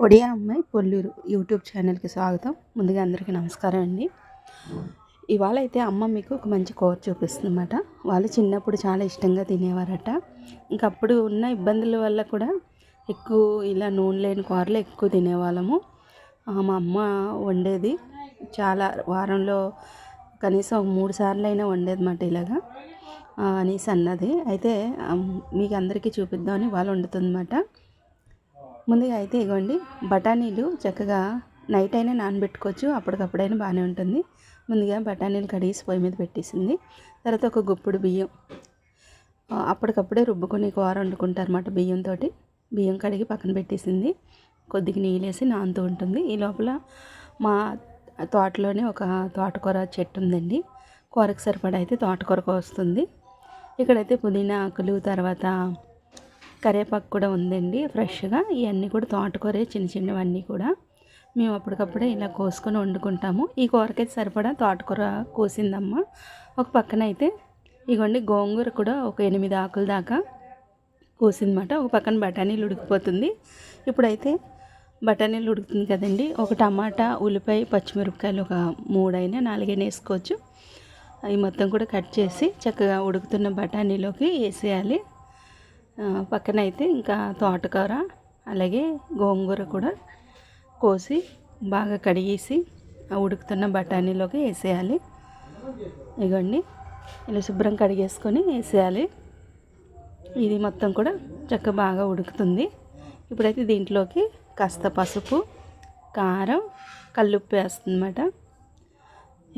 ఒడియా అమ్మాయి పొల్లూరు యూట్యూబ్ ఛానల్కి స్వాగతం. ముందుగా అందరికీ నమస్కారం అండి. ఇవాళ అయితే అమ్మ మీకు ఒక మంచి కూర చూపిస్తుందన్నమాట. వాళ్ళు చిన్నప్పుడు చాలా ఇష్టంగా తినేవారట. ఇంకప్పుడు ఉన్న ఇబ్బందుల వల్ల కూడా ఎక్కువ ఇలా నూనె లేని కూరలు ఎక్కువ తినేవాళ్ళము. మా అమ్మ వండేది చాలా వారంలో కనీసం 3 సార్లు అయినా వండేదన్నమాట ఇలాగా అనేసి అన్నది. అయితే మీకు అందరికీ చూపిద్దామని వాళ్ళు వండుతుందన్నమాట. ముందుగా అయితే ఇగోండి బఠానీలు చక్కగా నైట్ అయినా నానబెట్టుకోవచ్చు, అప్పటికప్పుడైనా బాగానే ఉంటుంది. ముందుగా బఠానీలు కడిగేసి పొయ్యి మీద పెట్టేసింది. తర్వాత ఒక గుప్పుడు బియ్యం అప్పటికప్పుడే రుబ్బుకొని కూర వండుకుంటారన్నమాట. బియ్యం కడిగి పక్కన పెట్టేసింది. కొద్దిగా నీళ్ళు వేసి నానుతూ ఉంటుంది. ఈ లోపల మా తోటలోనే ఒక తోటకూర చెట్టు ఉందండి. కూరకు సరిపడా అయితే తోటకూర వస్తుంది. ఇక్కడైతే పుదీనా ఆకులు, తర్వాత కరివేపాకు కూడా ఉందండి ఫ్రెష్గా. ఇవన్నీ కూడా తోటకూరే, చిన్న చిన్నవన్నీ కూడా మేము అప్పటికప్పుడే ఇలా కోసుకొని వండుకుంటాము. ఈ కూరకైతే సరిపడా తోటకూర కోసిందమ్మ. ఒక పక్కన అయితే ఇగోండి గోంగూర కూడా ఒక 8 ఆకుల దాకా కోసిందన్నమాట. ఒక పక్కన బఠానీలు ఉడికిపోతుంది. ఇప్పుడైతే బఠానీలు ఉడుకుతుంది కదండి. ఒక టమాటా, ఉల్లిపాయ, పచ్చిమిరపకాయలు ఒక 3 అయినా 4 అయినా వేసుకోవచ్చు. అవి మొత్తం కూడా కట్ చేసి చక్కగా ఉడుకుతున్న బఠానీలోకి వేసేయాలి. పక్కన అయితే ఇంకా తోటకూర అలాగే గోంగూర కూడా కోసి బాగా కడిగేసి ఉడుకుతున్న బఠానీలోకి వేసేయాలి. ఇగోండి ఇలా శుభ్రం కడిగేసుకొని వేసేయాలి. ఇది మొత్తం కూడా చక్కగా బాగా ఉడుకుతుంది. ఇప్పుడైతే దీంట్లోకి కాస్త పసుపు, కారం, కల్లుప్పు వేస్తుందన్నమాట.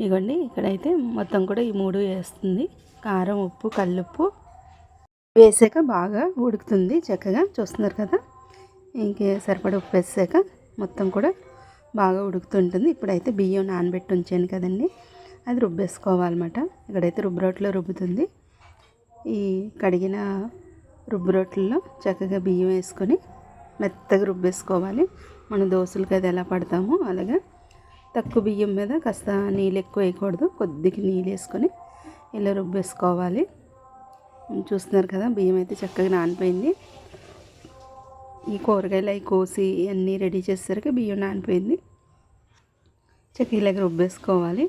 ఇగోండి ఇక్కడైతే మొత్తం కూడా ఈ 3 వేస్తుంది. కారం, ఉప్పు, కల్లుప్పు వేసాక బాగా ఉడుకుతుంది. చక్కగా చూస్తున్నారు కదా. ఇంకే సరిపడా ఉప్పు వేసాక మొత్తం కూడా బాగా ఉడుకుతుంటుంది. ఇప్పుడైతే బియ్యం నానబెట్టి ఉంచాను కదండి, అది రుబ్బేసుకోవాలన్నమాట. ఇక్కడైతే రుబ్బురోట్లో రుబ్బుతుంది. ఈ కడిగిన రుబ్బురోట్లలో చక్కగా బియ్యం వేసుకొని మెత్తగా రుబ్బేసుకోవాలి. మనం దోశలకి అది ఎలా పడతామో అలాగా తక్కువ బియ్యం మీద కాస్త నీళ్ళు ఎక్కువ వేయకూడదు, కొద్దిగా నీళ్ళు వేసుకొని ఇలా రుబ్బేసుకోవాలి. చూస్తున్నారు కదా, బియ్యం అయితే చక్కగా నానిపోయింది. ఈ కూరగాయలు అవి కోసి అన్నీ రెడీ చేసేసరికి బియ్యం నానిపోయింది. చక్కగా ఇలాగ రుబ్బేసుకోవాలి.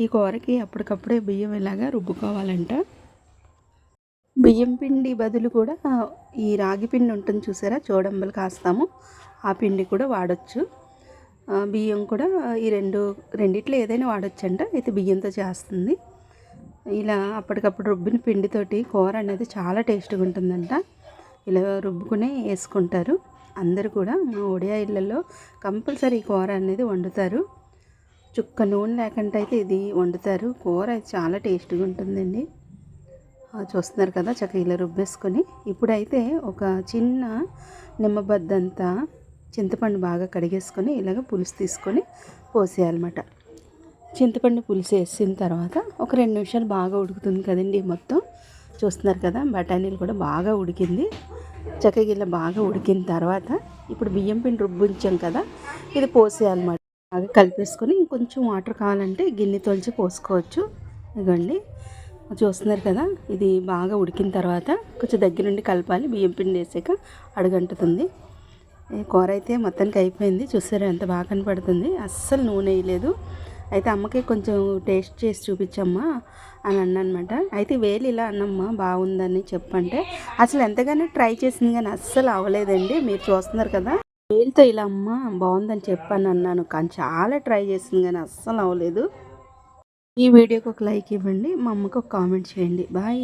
ఈ కూరకి అప్పటికప్పుడే బియ్యం ఇలాగా రుబ్బుకోవాలంట. బియ్యం పిండి బదులు కూడా ఈ రాగి పిండి ఉంటుంది చూసారా, చోడంబలు కాస్తాము, ఆ పిండి కూడా వాడచ్చు. బియ్యం కూడా ఈ రెండిట్లో ఏదైనా వాడచ్చంట. అయితే బియ్యంతో చేస్తుంది. ఇలా అప్పటికప్పుడు రుబ్బిన పిండితోటి కూర అనేది చాలా టేస్ట్గా ఉంటుందంట. ఇలా రుబ్బుకునే వేసుకుంటారు అందరూ కూడా. మా ఒడియా ఇళ్ళల్లో కంపల్సరీ ఈ కూర అనేది వండుతారు. చుక్క నూనె లేకుండా అయితే ఇది వండుతారు. కూర అయితే చాలా టేస్ట్గా ఉంటుందండి. చూస్తున్నారు కదా, చక్కగా ఇలా రుబ్బేసుకొని ఇప్పుడైతే ఒక చిన్న నిమ్మబద్దంతా చింతపండు బాగా కడిగేసుకొని ఇలాగ పులుసు తీసుకొని పోసేయాలన్నమాట. చింతపండు పులుసు వేసిన తర్వాత ఒక 2 నిమిషాలు బాగా ఉడుకుతుంది కదండి. మొత్తం చూస్తున్నారు కదా, బఠానీలు కూడా బాగా ఉడికింది. చక్కగా ఇలా బాగా ఉడికిన తర్వాత ఇప్పుడు బియ్యం పిండి రుబ్బుంచాం కదా, ఇది పోసేయాలన్నమాట. బాగా కలిపేసుకొని ఇంకొంచెం వాటర్ కావాలంటే గిన్నె తొలిచి పోసుకోవచ్చు. ఇదిగోండి చూస్తున్నారు కదా, ఇది బాగా ఉడికిన తర్వాత కొంచెం దగ్గర నుండి కలపాలి. బియ్యం పిండి వేసాక అడుగంటుతుంది. కూర అయితే మొత్తానికి అయిపోయింది. చూసారా ఎంత బాగా కనపడుతుంది. అస్సలు నూనె వేయలేదు. అయితే అమ్మకి కొంచెం టేస్ట్ చేసి చూపించమ్మా అని అన్నమాట. అయితే వేలు ఇలా అన్నమ్మా బాగుందని చెప్పంటే అసలు ఎంతగానో ట్రై చేసింది కానీ అస్సలు అవ్వలేదండి. మీరు చూస్తున్నారు కదా, వేలుతో ఇలా అమ్మ బాగుందని చెప్పాను అన్నాను, కానీ చాలా ట్రై చేసింది కానీ అస్సలు అవ్వలేదు. ఈ వీడియోకి ఒక లైక్ ఇవ్వండి, మా అమ్మకి ఒక కామెంట్ చేయండి. బాయ్.